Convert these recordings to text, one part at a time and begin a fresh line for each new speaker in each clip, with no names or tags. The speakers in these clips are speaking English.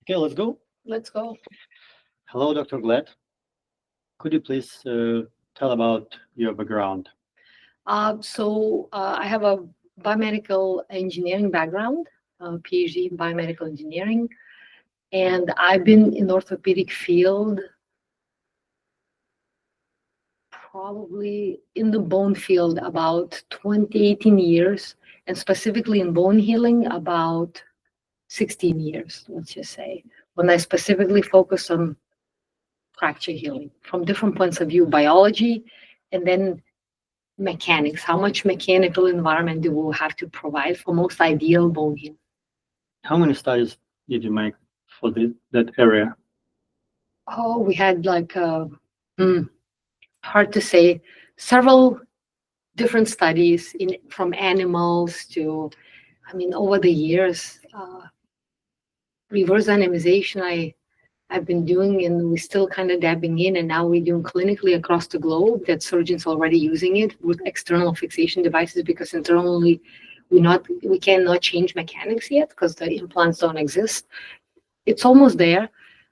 Okay, let's go.
Let's go.
Hello, Dr. Glatt. Could you please tell about your background?
I have a biomedical engineering background, PhD in biomedical engineering, and I've been in orthopedic field probably in the bone field about 18 years, and specifically in bone healing about 16 years, let's just say, when I specifically focus on fracture healing from different points of view, biology, and then mechanics. How much mechanical environment do we have to provide for most ideal bone healing?
How many studies did you make for that area?
Oh, we had hard to say, several different studies from animals to, over the years, reverse dynamization I've been doing, and we're still kind of dabbing in, and now we're doing clinically across the globe that surgeons already using it with external fixation devices, because internally we cannot change mechanics yet because the implants don't exist. It's almost there,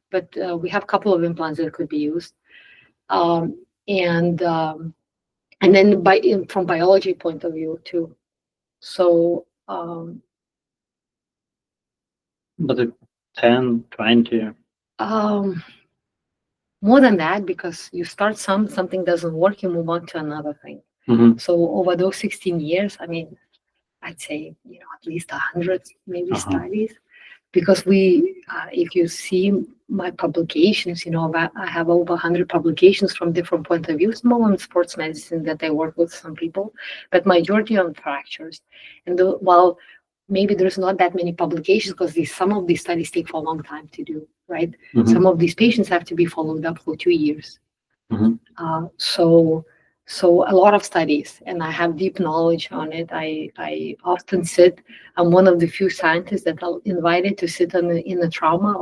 but we have a couple of implants that could be used. And then from biology point of view too. So
But 10, 20?
More than that, because you start something doesn't work, you move on to another thing.
Mm-hmm.
So over those 16 years, I'd say at least 100 maybe studies, because if you see my publications, I have over 100 publications from different point of views, more on sports medicine that I work with some people, but majority on fractures. And while maybe there's not that many publications, because some of these studies take for a long time to do, right?
Mm-hmm.
Some of these patients have to be followed up for 2 years.
Mm-hmm.
So a lot of studies, and I have deep knowledge on it. I often I'm one of the few scientists that are invited to sit in a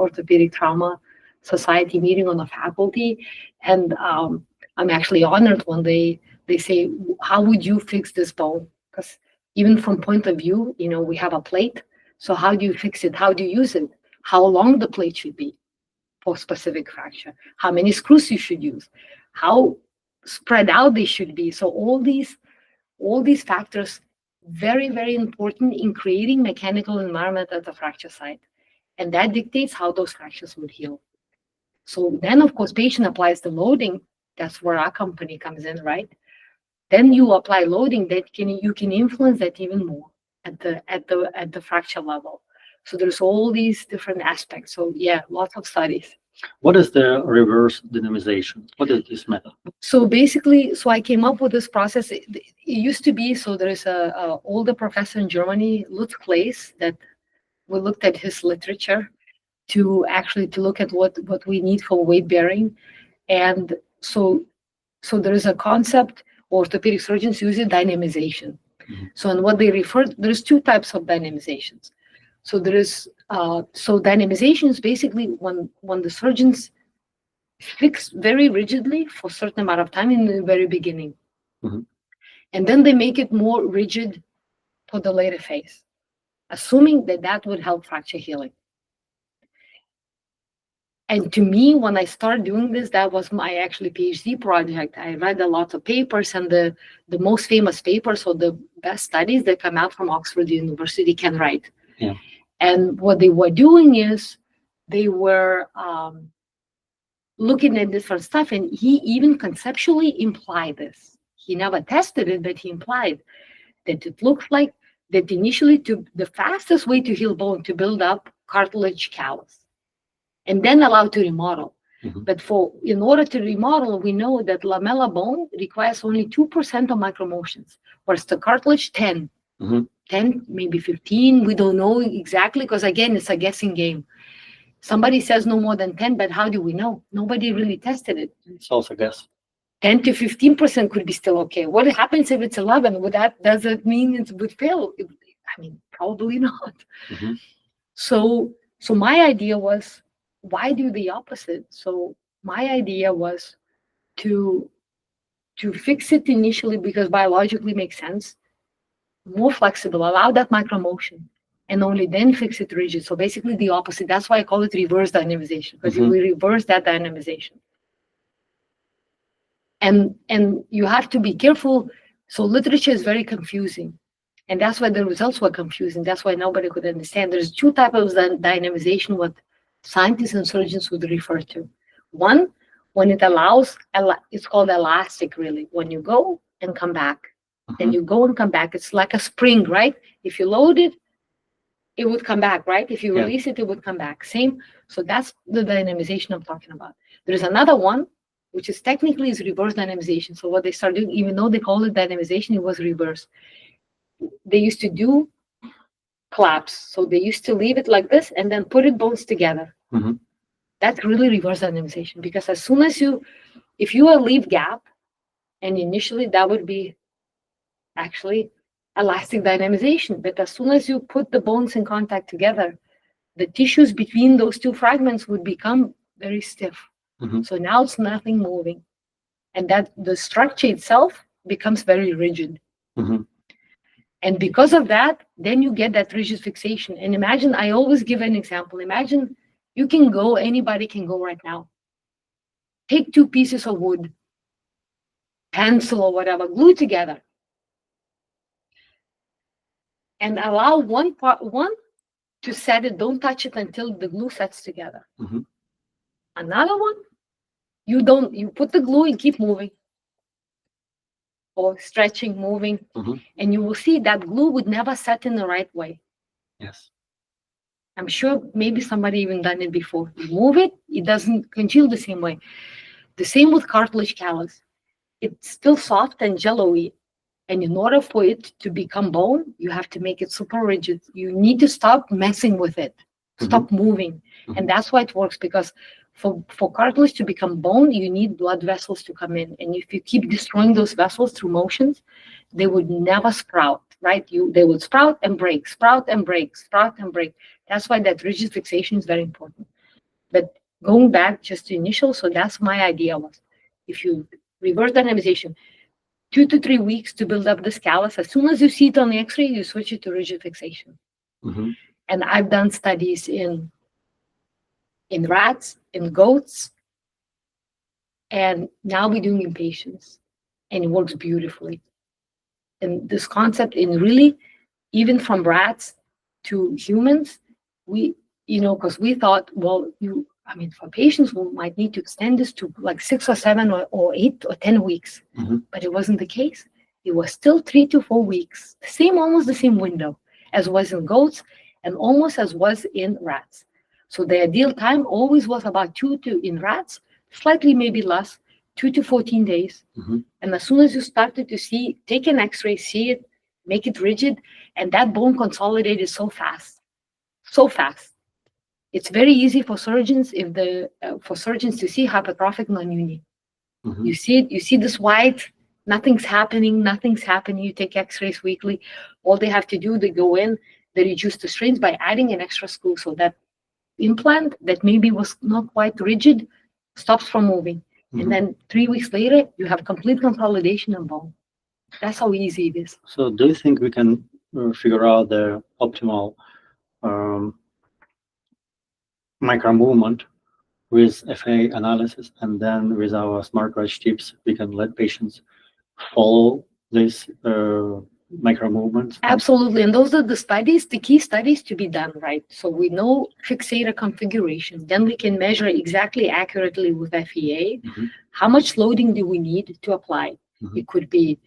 orthopedic trauma society meeting on the faculty. And I'm actually honored when they say, how would you fix this bone? Because even from point of view, we have a plate. So how do you fix it? How do you use it? How long the plate should be for specific fracture? How many screws you should use? How spread out they should be? So all these factors, very, very important in creating mechanical environment at the fracture site. And that dictates how those fractures would heal. So then, of course, patient applies the loading. That's where our company comes in, right? Then you apply loading you can influence that even more at the fracture level. So there's all these different aspects. So yeah, lots of studies.
What is the reverse dynamization? What is this method?
So basically, I came up with this process. It used to be, so there is a older professor in Germany, Lutz Claes, that we looked at his literature to look at what we need for weight bearing. And so there is a concept, orthopedic surgeons use it, dynamization.
Mm-hmm.
So, and what they refer, there's two types of dynamizations. So there is, dynamization is basically when the surgeons fix very rigidly for a certain amount of time in the very beginning.
Mm-hmm.
And then they make it more rigid for the later phase, assuming that would help fracture healing. And to me, when I started doing this, that was my actually PhD project. I read a lot of papers, and the most famous papers or the best studies that come out from Oxford University can write.
Yeah.
And what they were doing is they were looking at different stuff, and he even conceptually implied this. He never tested it, but he implied that it looks like that initially the fastest way to heal bone to build up cartilage callus and then allow to remodel.
Mm-hmm.
But in order to remodel, we know that lamella bone requires only 2% of micromotions, whereas the cartilage 10.
Mm-hmm.
10, maybe 15, we don't know exactly, because again, it's a guessing game. Somebody says no more than 10, but how do we know? Nobody really tested it.
It's also a guess.
10 to 15% could be still okay. What happens if it's 11? Does that mean it would fail? Probably not.
Mm-hmm.
So my idea was, why do the opposite? So my idea was to fix it initially because biologically makes sense, more flexible, allow that micromotion, and only then fix it rigid. So basically the opposite. That's why I call it reverse dynamization, because we reverse that dynamization. And you have to be careful. So literature is very confusing. And that's why the results were confusing. That's why nobody could understand. There's two types of dynamization what scientists and surgeons would refer to. One, when it allows, it's called elastic, really. When you go and come back, and you go and come back, it's like a spring, right? If you load it, it would come back, right? If you release it, it would come back. Same. So that's the dynamization I'm talking about. There's another one, which is technically is reverse dynamization. So what they started doing, even though they call it dynamization, it was reverse. They used to do claps. So they used to leave it like this and then put it bones together. That's really reverse dynamization, because as soon as if you leave gap, and initially that would be actually elastic dynamization, but as soon as you put the bones in contact together, the tissues between those two fragments would become very stiff. So now it's nothing moving, and that the structure itself becomes very rigid. And because of that, then you get that rigid fixation. And imagine, I always give an example. Imagine you can go, anybody can go right now. Take two pieces of wood, pencil or whatever, glue together. And allow one to set it, don't touch it until the glue sets together. Another one, you put the glue and keep moving. Or stretching, moving, and you will see that glue would never set in the right way.
Yes.
I'm sure maybe somebody even done it before. You move it, it doesn't continue the same way. The same with cartilage callus. It's still soft and jello-y, and in order for it to become bone, you have to make it super rigid. You need to stop messing with it, stop moving, and that's why it works, because for cartilage to become bone, you need blood vessels to come in. And if you keep destroying those vessels through motions, they would never sprout, right? They would sprout and break, sprout and break, sprout and break. That's why that rigid fixation is very important. But going back just to initial, so that's my idea was, if you reverse dynamization, 2 to 3 weeks to build up this callus. As soon as you see it on the x-ray, you switch it to rigid fixation. And I've done studies in rats, in goats, and now we're doing in patients, and it works beautifully. And this concept in really, even from rats to humans, because we thought, well, for patients, we might need to extend this to like 6 or 7 or 8 or 10 weeks, but it wasn't the case. It was still 3 to 4 weeks, almost the same window as was in goats and almost as was in rats. So the ideal time always was about 2 to, in rats, slightly maybe less, 2 to 14 days. And as soon as you started to take an x-ray, see it, make it rigid, and that bone consolidated so fast. It's very easy for surgeons to see hypertrophic non-union. You see it, you see this white, nothing's happening. You take x-rays weekly. All they have to do, they go in, they reduce the strains by adding an extra screw, so that implant that maybe was not quite rigid stops from moving. And then 3 weeks later, you have complete consolidation of bone. That's how easy it is.
So do you think we can figure out the optimal micro movement with FA analysis, and then with our Smart Crutch tips, we can let patients follow this micro movements?
Absolutely, and those are the key studies to be done, right? So we know fixator configuration, then we can measure exactly accurately with FEA, how much loading do we need to apply? It could be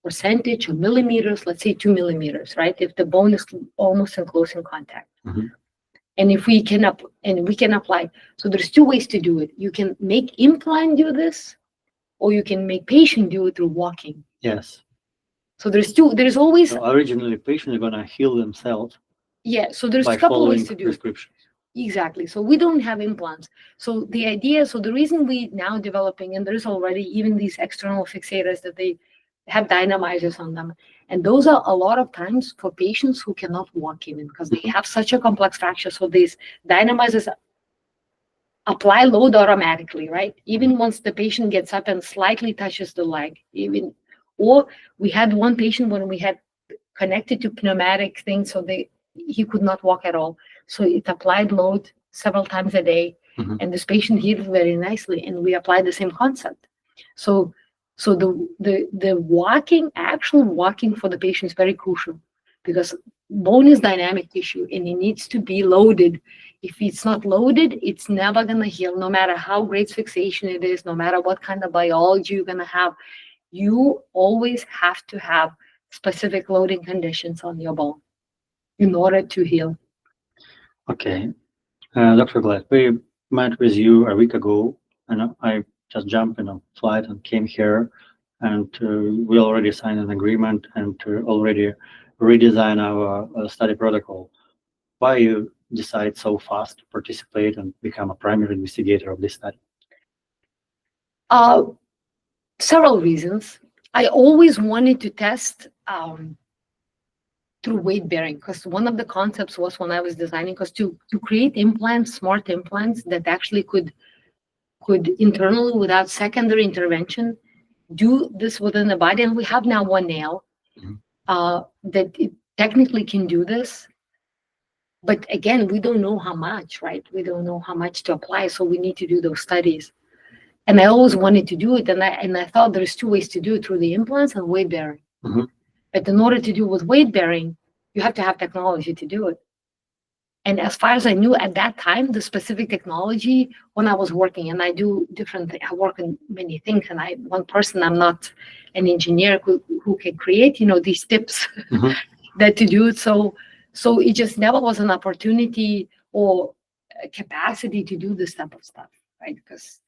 percentage or millimeters, let's say 2 millimeters, right? If the bone is almost in close in contact. And if we can apply, so there's 2 ways to do it. You can make implant do this, or you can make patient do it through walking.
Yes.
So there's always...
So originally, patients are going to heal themselves.
Yeah, so there's a couple of ways to do
prescriptions.
it. Exactly. So we don't have implants. So the reason we now developing, and there's already even these external fixators that they have dynamizers on them. And those are a lot of times for patients who cannot walk even because they have such a complex fracture. So these dynamizers apply load automatically, right? Even once the patient gets up and slightly touches the leg, or we had one patient when we had connected to pneumatic things, so he could not walk at all. So it applied load several times a day, and this patient healed very nicely. And we applied the same concept. So the walking, actual walking for the patient is very crucial, because bone is dynamic tissue and it needs to be loaded. If it's not loaded, it's never going to heal, no matter how great fixation it is, no matter what kind of biology you're going to have. You always have to have specific loading conditions on your bone in order to heal.
Okay. Dr. Glatt, we met with you a week ago, and I just jumped in a flight and came here, and we already signed an agreement and already redesign our study protocol. Why you decide so fast to participate and become a primary investigator of this study?
Several reasons. I always wanted to test through weight bearing, because one of the concepts was, when I was designing, because to create implants, smart implants that actually could internally, without secondary intervention, do this within the body. And we have now one nail that it technically can do this. But again, we don't know how much, right? We don't know how much to apply. So we need to do those studies. And I always wanted to do it. And I thought there's two ways to do it, through the implants and weight bearing. But in order to do with weight bearing, you have to have technology to do it. And as far as I knew at that time, the specific technology, when I was working, and I do different things, I work in many things, and one person, I'm not an engineer who can create, these tips that to do it. So it just never was an opportunity or a capacity to do this type of stuff, right? Because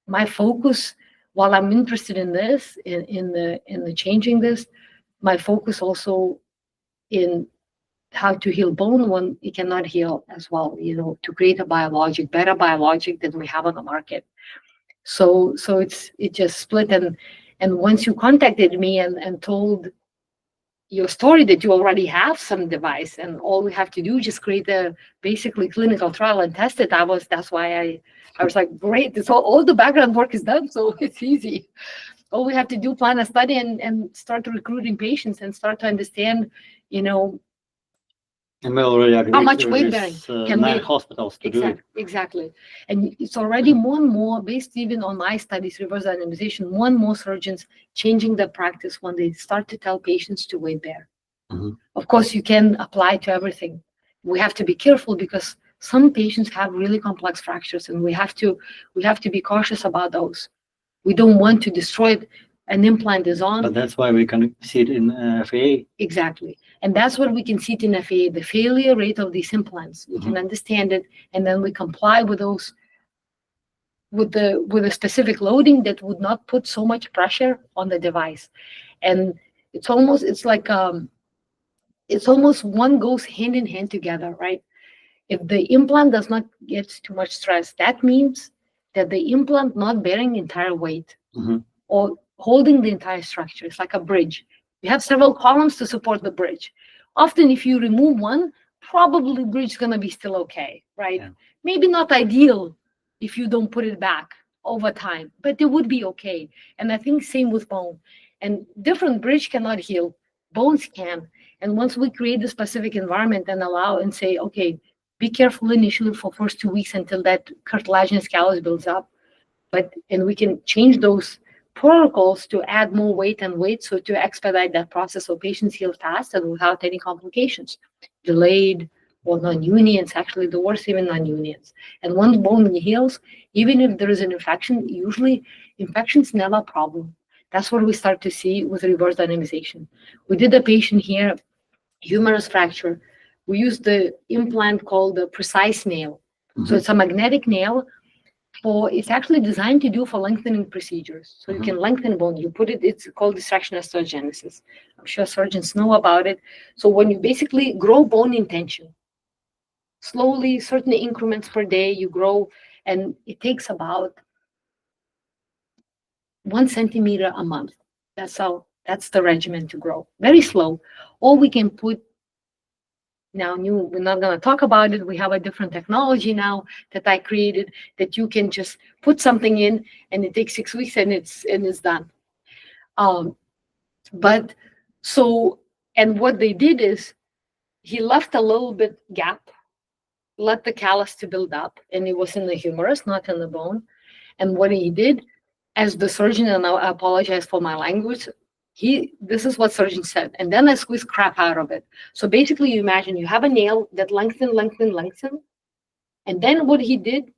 my focus, while I'm interested in this, in the changing this, my focus also in how to heal bone when it cannot heal as well, to create a better biologic than we have on the market. So it just split. And once you contacted me and told your story that you already have some device and all we have to do is just create a basically clinical trial and test it, that's why I was like, great, it's all the background work is done, so it's easy. All we have to do, plan a study and start recruiting patients and start to understand,
and we already agreed
how much weight bearing
can 9 hospitals to do it.
Exactly. And it's already more and more, based even on my studies, reverse dynamization, more and more surgeons changing their practice when they start to tell patients to weight bear. Of course, you can apply to everything. We have to be careful, because some patients have really complex fractures, and we have to be cautious about those. We don't want to destroy it. An implant is on.
But that's why we can see it in FAA.
Exactly. And that's what we can see it in FAA, the failure rate of these implants. We can understand it, and then we comply with those, with a specific loading that would not put so much pressure on the device. And it's like it's almost one goes hand in hand together, right? If the implant does not get too much stress, that means that the implant not bearing entire weight or holding the entire structure. It's like a bridge. You have several columns to support the bridge. Often if you remove one, probably the bridge is going to be still okay, right? Yeah. Maybe not ideal if you don't put it back over time, but it would be okay. And I think same with bone. And different bridge cannot heal. Bones can. And once we create the specific environment and allow and say, okay, be careful initially for first 2 weeks until that cartilaginous callus builds up. And we can change those protocols to add more weight, so to expedite that process so patients heal fast and without any complications. Delayed or non-unions, actually the worst, even non-unions. And once bone heals, even if there is an infection, usually infection's never a problem. That's what we start to see with reverse dynamization. We did a patient here, humerus fracture. We used the implant called the precise nail. So it's a magnetic nail. It's actually designed to do for lengthening procedures. So you can lengthen bone. You put it, it's called distraction osteogenesis. I'm sure surgeons know about it. So when you basically grow bone in tension, slowly, certain increments per day, you grow, and it takes about 1 centimeter a month. That's the regimen to grow. Very slow. Or we can put, we're not going to talk about it. We have a different technology now that I created that you can just put something in and it takes 6 weeks and it's done. And what they did is he left a little bit gap, let the callus to build up, and it was in the humerus, not in the bone. And what he did, as the surgeon, and I apologize for my language, this is what surgeon said, and then I squeezed crap out of it. So basically, you imagine you have a nail that lengthened, and then what he did,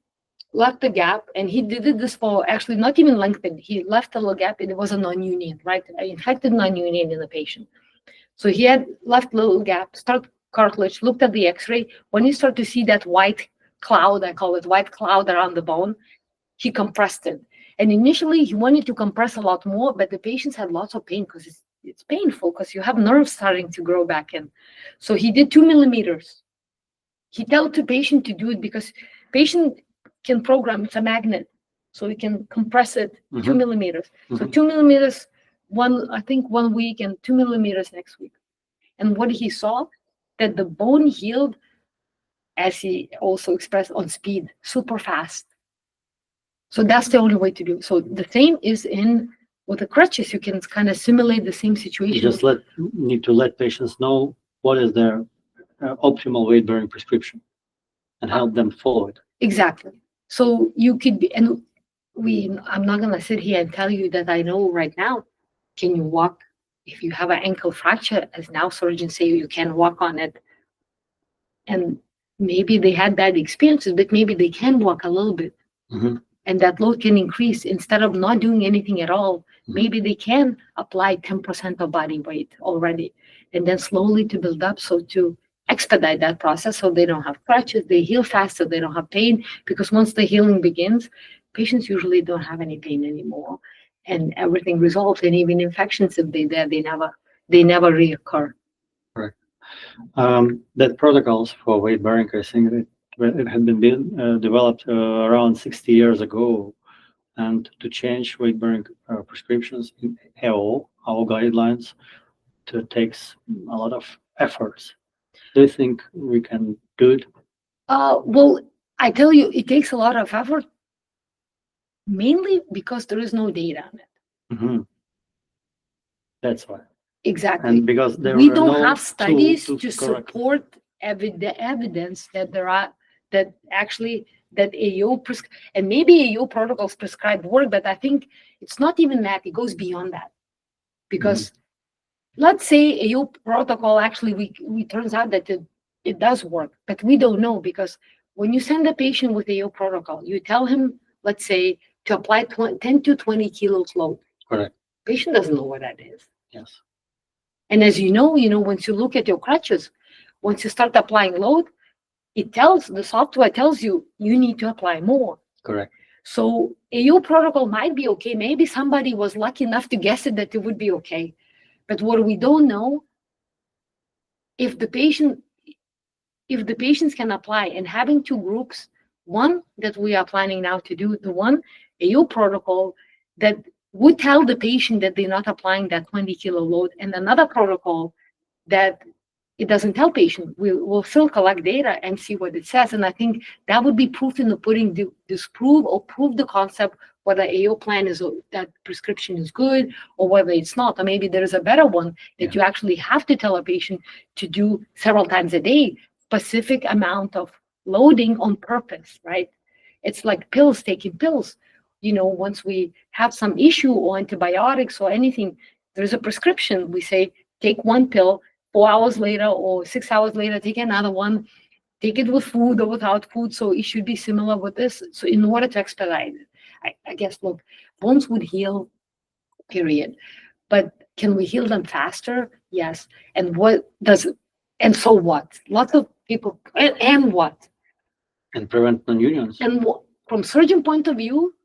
left the gap, and he did this for actually not even lengthened. He left a little gap, and it was a non-union, right? An infected non-union in the patient. So he had left a little gap, start cartilage, looked at the X-ray. When you start to see that white cloud, I call it white cloud around the bone, he compressed it. And initially, he wanted to compress a lot more, but the patients had lots of pain because it's painful because you have nerves starting to grow back in. So he did 2 millimeters. He told the patient to do it because patient can program, it's a magnet. So we can compress it 2 millimeters. So 2 millimeters, I think 1 week, and 2 millimeters next week. And what he saw, that the bone healed, as he also expressed, on speed, super fast. So that's the only way to do it. So the same is with the crutches. You can kind of simulate the same situation.
You just need to let patients know what is their optimal weight-bearing prescription and help them follow it.
Exactly. So you could be, and I'm not going to sit here and tell you that I know right now. Can you walk? If you have an ankle fracture, as now surgeons say, you can walk on it. And maybe they had bad experiences, but maybe they can walk a little bit. And that load can increase. Instead of not doing anything at all, maybe they can apply 10% of body weight already, and then slowly to build up. So to expedite that process, so they don't have crutches, they heal faster, they don't have pain, because once the healing begins, patients usually don't have any pain anymore, and everything resolves. And even infections, if they're there, they never reoccur.
Correct. That protocols for weight bearing, I think it had been developed around 60 years ago, and to change weight-bearing prescriptions in our guidelines, it takes a lot of efforts. Do you think we can do it?
Well, I tell you, it takes a lot of effort, mainly because there is no data on it.
That's why.
Exactly.
And because
we don't have studies to support the evidence that there are, that actually that AO and maybe AO protocols prescribe work, but I think it's not even that. It goes beyond that, because let's say AO protocol actually we turns out that it does work, but we don't know, because when you send a patient with AO protocol, you tell him, let's say, to apply 10 to 20 kilos load.
Correct.
Patient doesn't know what that is.
Yes.
And as you know, once you look at your crutches, once you start applying load, the software tells you need to apply more.
Correct.
So AO protocol might be okay. Maybe somebody was lucky enough to guess it that it would be okay. But what we don't know, if the patients can apply, and having two groups, one that we are planning now to do, the one AO protocol that would tell the patient that they're not applying that 20 kilo load, and another protocol that it doesn't tell patient. We'll still collect data and see what it says. And I think that would be proof in the pudding, disprove or prove the concept, whether AO plan that prescription is good or whether it's not. Or maybe there is a better one that you actually have to tell a patient to do several times a day, specific amount of loading on purpose, right? It's like taking pills. Once we have some issue or antibiotics or anything, there's a prescription. We say, take one pill, 4 hours later or 6 hours later, take another one, take it with food or without food. So it should be similar with this. So in order to expedite it, I guess, look, bones would heal, period. But can we heal them faster? Yes. And and so what? Lots of people, and what?
And prevent non-unions.
And from surgeon point of view,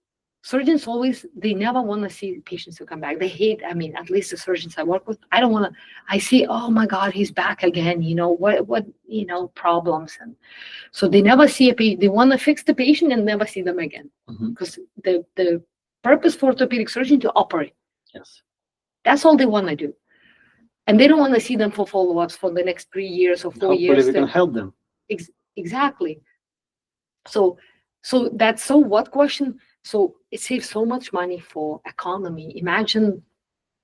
surgeons they never want to see patients who come back. They hate, at least the surgeons I work with, I see, oh my God, he's back again, what problems. And so they never see a patient. They want to fix the patient and never see them again. Because the purpose for orthopedic surgeon to operate.
Yes.
That's all they want to do. And they don't want to see them for follow-ups for the next 3 years or 4 years.
Hopefully we can help them.
Exactly. So that's so what question? So it saves so much money for economy. Imagine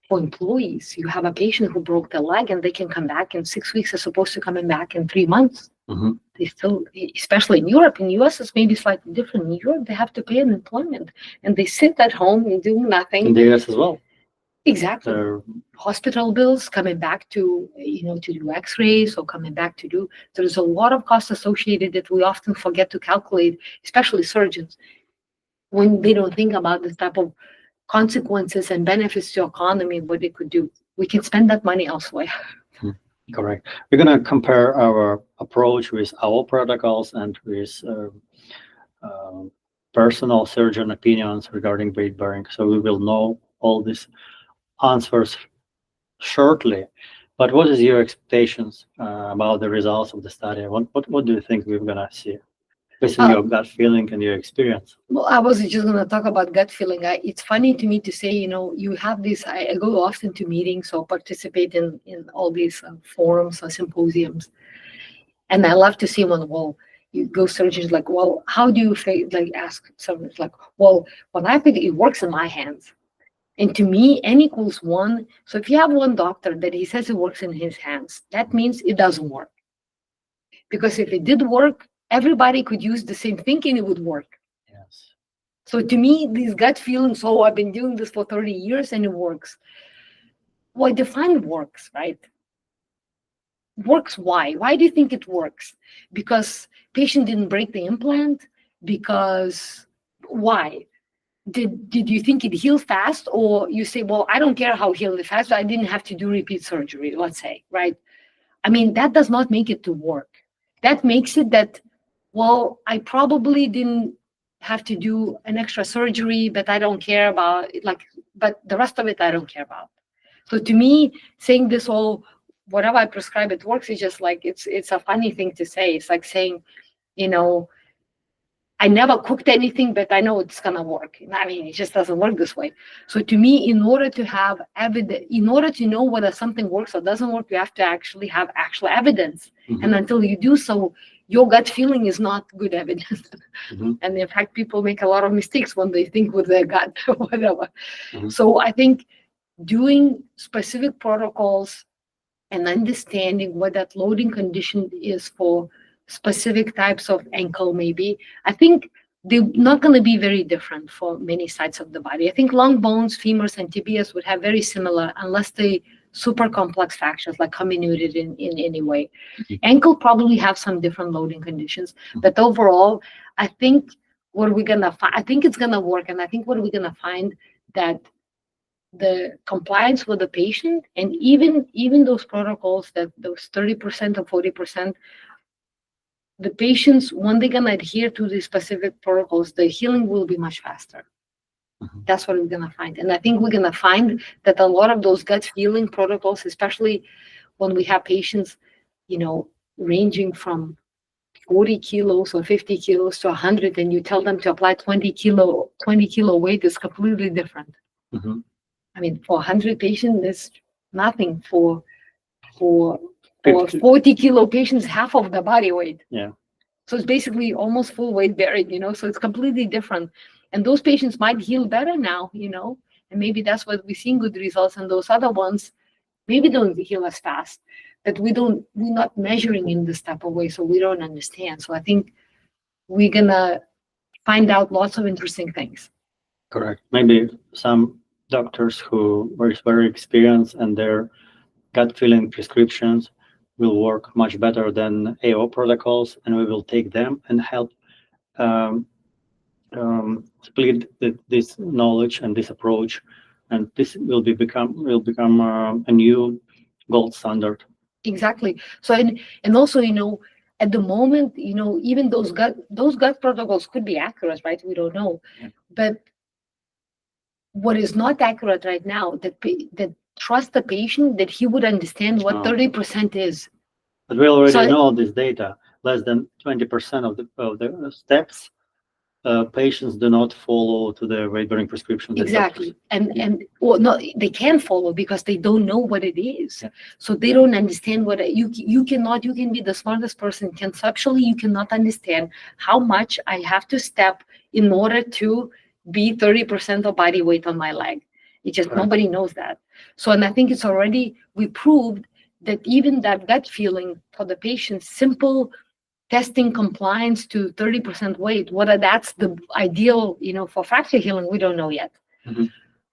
for employees. You have a patient who broke their leg and they can come back in 6 weeks as opposed to coming back in 3 months.
Mm-hmm.
They still, especially in Europe, in US it's maybe slightly different. In Europe, they have to pay unemployment and they sit at home and do nothing.
In the US as well.
Exactly. Hospital bills, coming back to, to do x-rays or coming back to do, there's a lot of costs associated that we often forget to calculate, especially surgeons, when they don't think about this type of consequences and benefits to economy, what they could do. We can spend that money elsewhere.
Correct. We're going to compare our approach with our protocols and with personal surgeon opinions regarding weight bearing. So we will know all these answers shortly. But what is your expectations about the results of the study? What do you think we're going to see? Based on your gut feeling and your experience.
Well, I was just going to talk about gut feeling. It's funny to me to say, you have this, I go often to meetings or participate in all these forums or symposiums. And I love to see one, well, you go surgeons like, well, how do you ask surgeons like, well, when I think it works in my hands. And to me, N equals 1. So if you have one doctor that he says it works in his hands, that means it doesn't work. Because if it did work, everybody could use the same thing and it would work.
Yes.
So to me, these gut feelings, oh, I've been doing this for 30 years and it works. Well, I define works, right? Works why? Why do you think it works? Because patient didn't break the implant? Because why? Did you think it healed fast? Or you say, well, I don't care how healed it fast, I didn't have to do repeat surgery, let's say, right? I mean, that does not make it to work. That makes it that, well, I probably didn't have to do an extra surgery, but I don't care about it, but the rest of it I don't care about. So to me, saying this all, whatever I prescribe, it works, is just like, it's a funny thing to say. It's like saying, I never cooked anything, but I know it's gonna work. I mean, it just doesn't work this way. So to me, in order to have evidence, in order to know whether something works or doesn't work, you have to actually have actual evidence. Mm-hmm. And until you do so, your gut feeling is not good evidence. Mm-hmm. And in fact, people make a lot of mistakes when they think with their gut or whatever. Mm-hmm. So I think doing specific protocols and understanding what that loading condition is for specific types of ankle, maybe, I think they're not going to be very different for many sites of the body. I think long bones, femurs, and tibias would have very similar, unless they super complex fractures like comminuted in any way. Mm-hmm. Ankle probably have some different loading conditions, but overall, I think what we're going to find, I think it's going to work, and I think what we're going to find that the compliance with the patient, and even those protocols, that those 30% or 40%, the patients, when they're going to adhere to the specific protocols, the healing will be much faster. Mm-hmm. That's what we're going to find. And I think we're going to find that a lot of those gut feeling protocols, especially when we have patients, ranging from 40 kilos or 50 kilos to 100, and you tell them to apply 20 kilo weight, is completely different. Mm-hmm. I mean, for 100 patients, it's nothing. For 40 kilo patients, half of the body weight.
Yeah.
So it's basically almost full weight buried, so it's completely different. And those patients might heal better now, and maybe that's what we're seeing good results. And those other ones maybe don't heal as fast, but we're not measuring in this type of way, so we don't understand. So I think we're gonna find out lots of interesting things.
Correct. Maybe some doctors who were very experienced and their gut feeling prescriptions will work much better than AO protocols, and we will take them and help split this knowledge and this approach, and this will become a new gold standard.
Exactly. So and also, at the moment, even those gut protocols could be accurate, right? We don't know, yeah. But what is not accurate right now, that trust the patient that he would understand what 30% is.
But we already know this data. Less than 20% of the steps patients do not follow to the weight-bearing prescription.
Exactly, and well, no, they can follow because they don't know what it is. Yeah. So they don't understand what you can be the smartest person. Conceptually, you cannot understand how much I have to step in order to be 30% of body weight on my leg. It just
Correct.
nobody knows that. So, and I think it's already we proved that even that gut feeling for the patient, simple testing compliance to 30% weight, whether that's the ideal, for fracture healing, we don't know yet.
Mhm.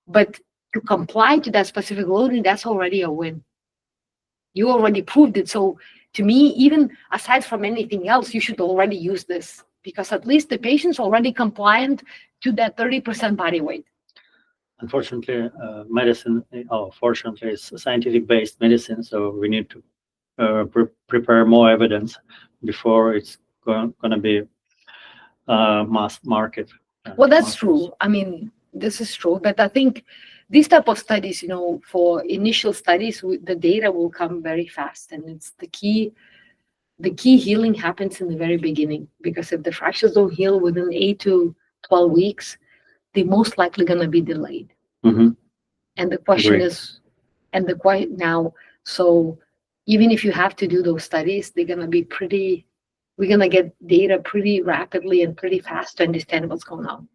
But to comply to that specific loading, that's already a win. You already proved it. So to me, even aside from anything else, you should already use this because at least the patient's already compliant to that 30% body weight.
Unfortunately, medicine, fortunately, is scientific-based medicine, so we need to prepare more evidence before it's going to be mass market.
Well, that's true. I mean, this is true, but I think these type of studies, for initial studies, the data will come very fast, and it's the key. The key healing happens in the very beginning because if the fractures don't heal within 8 to 12 weeks, they're most likely going to be delayed.
Mm-hmm.
And the question
Agree.
is, and the question now, so even if you have to do those studies, they're going to be we're going to get data pretty rapidly and pretty fast to understand what's going on.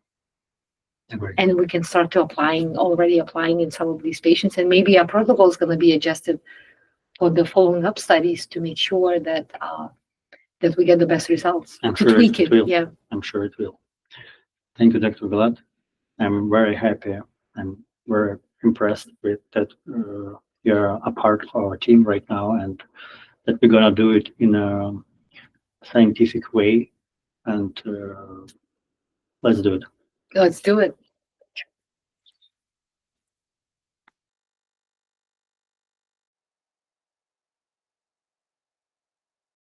Agree.
And we can start to already applying in some of these patients. And maybe our protocol is going to be adjusted for the following up studies to make sure that that we get the best results.
I'm
to
sure
tweak
it will.
Yeah.
I'm sure it will. Thank you, Dr. Glatt. I'm very happy. I'm very impressed with that you're a part of our team right now and that we're going to do it in a scientific way. And let's do it.
Let's do it.